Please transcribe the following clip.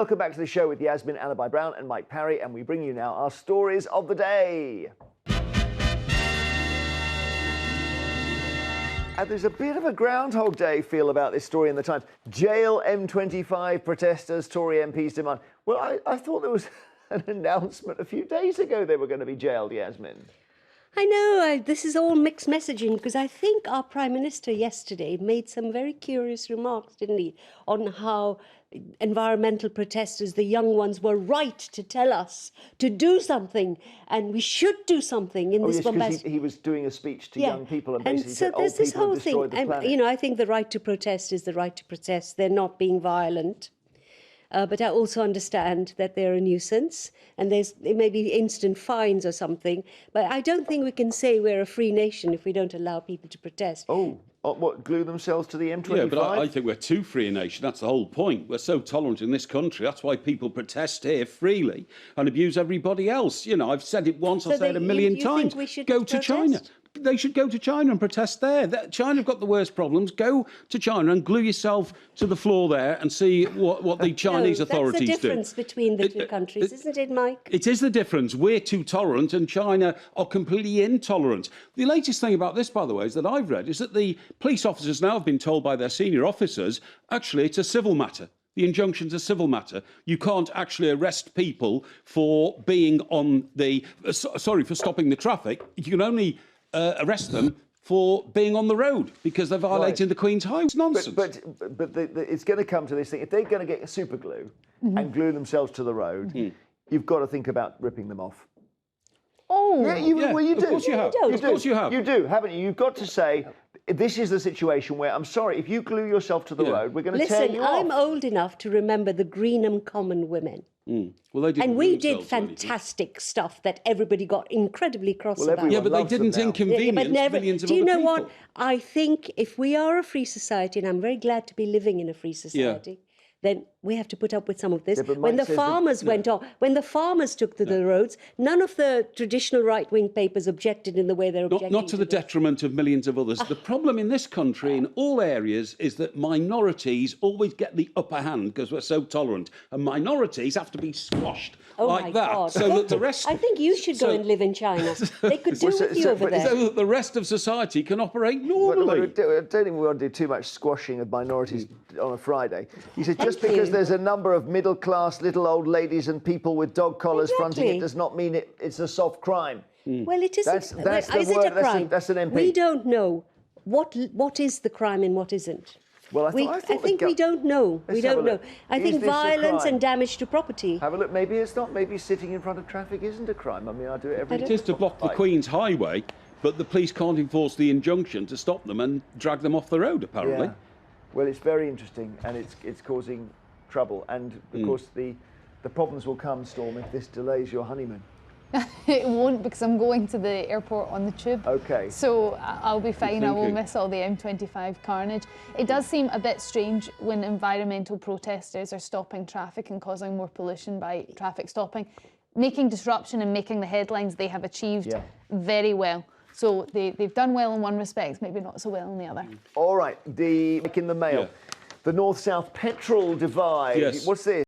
Welcome back to the show with Yasmin Alibi Brown and Mike Parry, and we bring you now our stories of the day. And there's a bit of a Groundhog Day feel about this story in the Times. Jail M25 protesters, Tory MPs demand. Well, I thought there was an announcement a few days ago they were going to be jailed, Yasmin. I know, this is all mixed messaging, because I think our Prime Minister yesterday made some very curious remarks, didn't he, on how environmental protesters, the young ones, were right to tell us to do something, and we should do something in this bombastic... He was doing a speech to young people and basically so said old people have destroyed the planet. You know, I think the right to protest is the right to protest. They're not being violent. But I also understand that they're a nuisance, and there may be instant fines or something. But I don't think we can say we're a free nation if we don't allow people to protest. What, glue themselves to the M25? Yeah, but I think we're too free a nation. That's the whole point. We're so tolerant in this country. That's why people protest here freely and abuse everybody else. You know, I've said it once, I'll say it a million times. Think we should go to China. They should go to China and protest there. China have got the worst problems. Go to China and glue yourself to the floor there and see what the Chinese authorities do. That's the difference between the two countries, isn't it, Mike? It is the difference. We're too tolerant and China are completely intolerant. The latest thing about this, by the way, is that I've read is that the police officers now have been told by their senior officers, actually, it's a civil matter. The injunction's a civil matter. You can't actually arrest people for being on the... for stopping the traffic. You can only... arrest them for being on the road because they're violating the Queen's Highway. It's nonsense. But it's going to come to this thing. If they're going to get super glue and glue themselves to the road, you've got to think about ripping them off. Oh, well, you do. Of course you have. Of course you have. You do, haven't you? You've got to say, this is the situation where, I'm sorry, if you glue yourself to the road, we're going to tear you off. Listen, I'm old enough to remember the Greenham Common women. Well, they didn't and we did fantastic stuff that everybody got incredibly cross about. Yeah, but they didn't inconvenience millions of other people. Do you know what? I think if we are a free society, and I'm very glad to be living in a free society, then we have to put up with some of this. Yeah, when the farmers went on, when the farmers took to the roads, none of the traditional right-wing papers objected in the way they're objecting. Not to the detriment of millions of others. The problem in this country, in all areas, is that minorities always get the upper hand because we're so tolerant, and minorities have to be squashed like that. God. So that the rest. I think you should go and live in China. They could do with you over there. So that the rest of society can operate normally. I don't think we want to do too much squashing of minorities on a Friday. He said just because there's a number of middle-class little old ladies and people with dog collars fronting it does not mean it's a soft crime. Well, it isn't. Is it a crime? That's an MP. We don't know what is the crime and what isn't. Well, I think we don't know. We don't know. I think violence and damage to property. Have a look. Maybe it's not. Maybe sitting in front of traffic isn't a crime. I mean, I do it every day. It is to block the Queen's Highway, but the police can't enforce the injunction to stop them and drag them off the road, apparently. Yeah. Well, it's very interesting, and it's causing trouble. And of course, the problems will come, Storm, if this delays your honeymoon. It won't, because I'm going to the airport on the tube. Okay. So I'll be fine. I will miss all the M25 carnage. It does seem a bit strange when environmental protesters are stopping traffic and causing more pollution by traffic stopping. Making disruption and making the headlines they have achieved very well. So they've done well in one respect, maybe not so well in the other. All right, in the mail. The north-south petrol divide. Yes. What's this?